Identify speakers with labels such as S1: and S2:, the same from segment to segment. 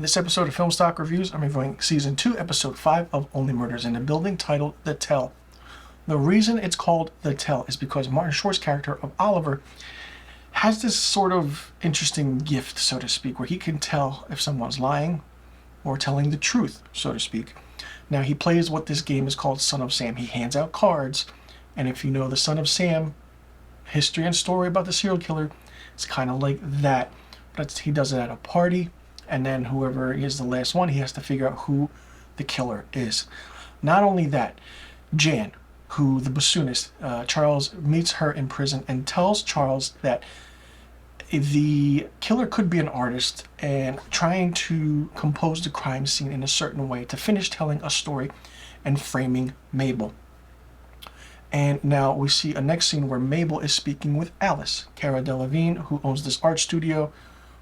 S1: this episode of Film Stock Reviews, I'm reviewing Season 2, Episode 5 of Only Murders in the Building, titled The Tell. The reason it's called The Tell is because Martin Short's character of Oliver has this sort of interesting gift, so to speak, where he can tell if someone's lying or telling the truth, so to speak. Now, he plays what this game is called Son of Sam. He hands out cards, and if you know the Son of Sam history and story about the serial killer, it's kind of like that. But he does it at a party, and then whoever is the last one, he has to figure out who the killer is. Not only that, Jan, who the bassoonist, Charles meets her in prison and tells Charles that the killer could be an artist and trying to compose the crime scene in a certain way to finish telling a story and framing Mabel. And now we see a next scene where Mabel is speaking with Alice, Cara Delevingne, who owns this art studio.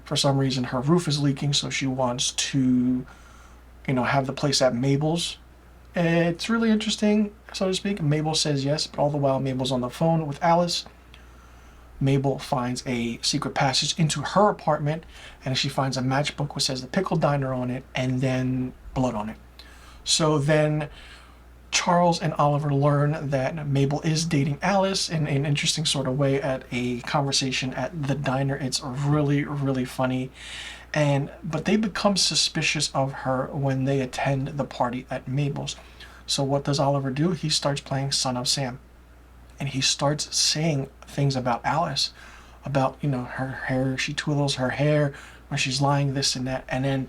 S1: For some reason, her roof is leaking, so she wants to, have the place at Mabel's. It's really interesting, so to speak. Mabel says yes, but all the while Mabel's on the phone with Alice. Mabel finds a secret passage into her apartment, and she finds a matchbook which says the Pickle Diner on it, and then blood on it. So then Charles and Oliver learn that Mabel is dating Alice in an interesting sort of way at a conversation at the diner. It's really, really funny. But they become suspicious of her when they attend the party at Mabel's. So what does Oliver do? He starts playing Son of Sam. And he starts saying things about Alice, about, her hair, she twirls her hair when she's lying, this and that. And then,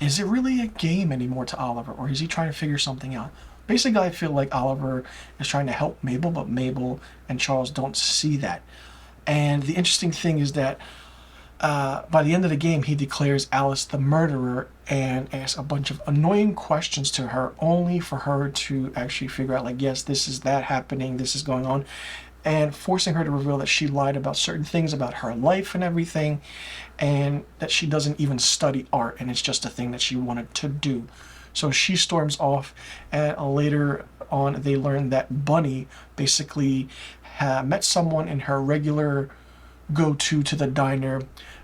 S1: is it really a game anymore to Oliver, or is he trying to figure something out? Basically, I feel like Oliver is trying to help Mabel, but Mabel and Charles don't see that. And the interesting thing is that by the end of the game, he declares Alice the murderer and asks a bunch of annoying questions to her, only for her to actually figure out, yes, this is that happening, this is going on, and forcing her to reveal that she lied about certain things about her life and everything, and that she doesn't even study art, and it's just a thing that she wanted to do. So she storms off, and later on they learn that Bunny basically met someone in her regular go-to to the diner.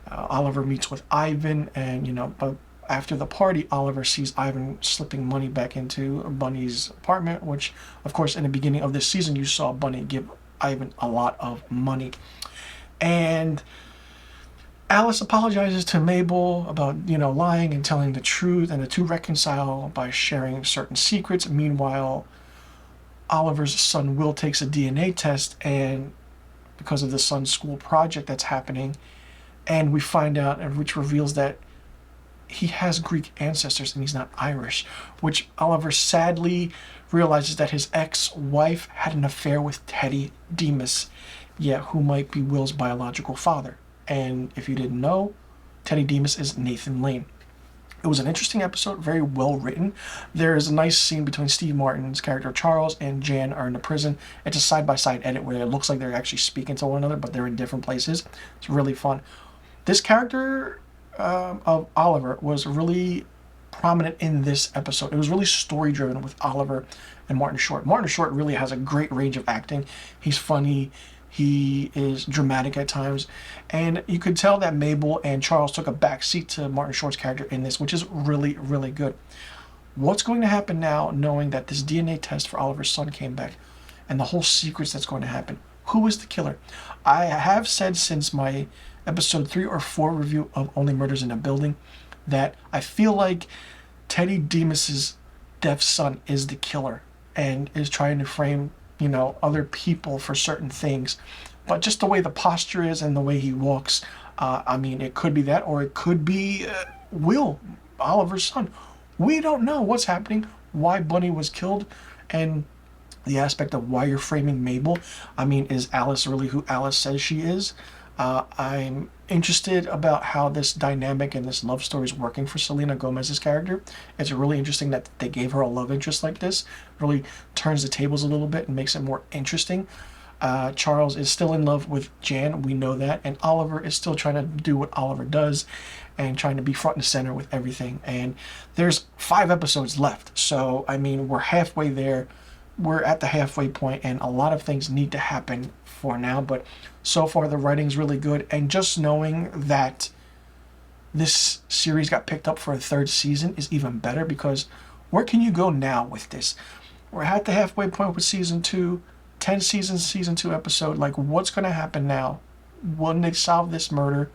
S1: Oliver meets with Ivan, and but after the party, Oliver sees Ivan slipping money back into Bunny's apartment, which, of course, in the beginning of this season, you saw Bunny give Ivan a lot of money. And Alice apologizes to Mabel about, lying and telling the truth, and the two reconcile by sharing certain secrets. Meanwhile, Oliver's son Will takes a DNA test, and because of the son's school project that's happening, and we find out, which reveals that he has Greek ancestors and he's not Irish, which Oliver sadly realizes that his ex-wife had an affair with Teddy Demas, who might be Will's biological father. And if you didn't know, Teddy Demas is Nathan Lane. It was an interesting episode, very well written. There is a nice scene between Steve Martin's character Charles and Jan are in the prison. It's a side-by-side edit where it looks like they're actually speaking to one another, but they're in different places. It's really fun. This character of Oliver was really prominent in this episode. It was really story-driven with Oliver and Martin Short. Martin Short really has a great range of acting. He's funny. He is dramatic at times, and you could tell that Mabel and Charles took a back seat to Martin Short's character in this, which is really, really good. What's going to happen now, knowing that this DNA test for Oliver's son came back, and the whole secrets that's going to happen? Who is the killer? I have said since my episode 3 or 4 review of Only Murders in a Building that I feel like Teddy Demas's deaf son is the killer and is trying to frame other people for certain things. But just the way the posture is and the way he walks, it could be that, or it could be Will, Oliver's son. We don't know what's happening, why Bunny was killed, and the aspect of why you're framing Mabel. Is Alice really who Alice says she is? I'm interested about how this dynamic and this love story is working for Selena Gomez's character. It's really interesting that they gave her a love interest like this. Really turns the tables a little bit and makes it more interesting. Charles is still in love with Jan, we know that, and Oliver is still trying to do what Oliver does and trying to be front and center with everything. And there's 5 episodes left, so we're halfway there. We're at the halfway point, and a lot of things need to happen for now, but so far the writing's really good, and just knowing that this series got picked up for a third season is even better, because where can you go now with this? We're at the halfway point with season 2, 10 seasons, season 2 episode. Like, what's going to happen now? Will they solve this murder,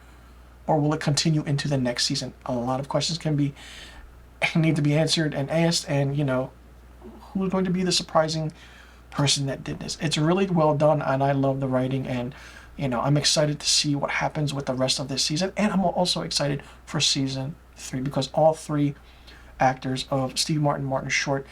S1: or will it continue into the next season? A lot of questions need to be answered and asked, and who's going to be the surprising person that did this? It's really well done, and I love the writing, and I'm excited to see what happens with the rest of this season, and I'm also excited for season 3, because all 3 actors of Steve Martin, Martin Short,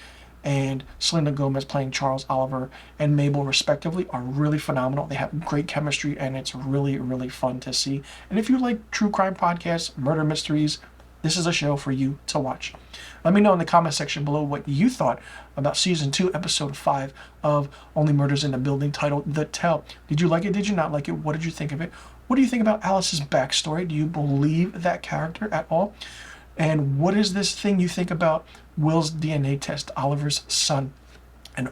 S1: and Selena Gomez playing Charles, Oliver, and Mabel respectively are really phenomenal. They have great chemistry, and it's really, really fun to see. And if you like true crime podcasts, murder mysteries, this is a show for you to watch. Let me know in the comment section below what you thought about season 2, episode 5 of Only Murders in the Building, titled The Tell. Did you like it? Did you not like it? What did you think of it? What do you think about Alice's backstory? Do you believe that character at all? And what is this thing you think about Will's DNA test, Oliver's son? And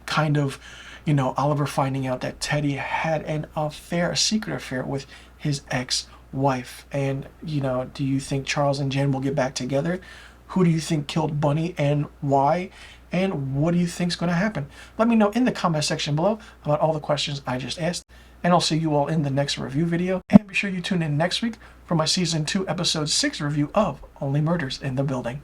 S1: kind of, Oliver finding out that Teddy had an affair, a secret affair with his ex-wife. And, do you think Charles and Jen will get back together? Who do you think killed Bunny and why? And what do you think's going to happen? Let me know in the comment section below about all the questions I just asked. And I'll see you all in the next review video. And be sure you tune in next week for my season 2, episode 6 review of Only Murders in the Building.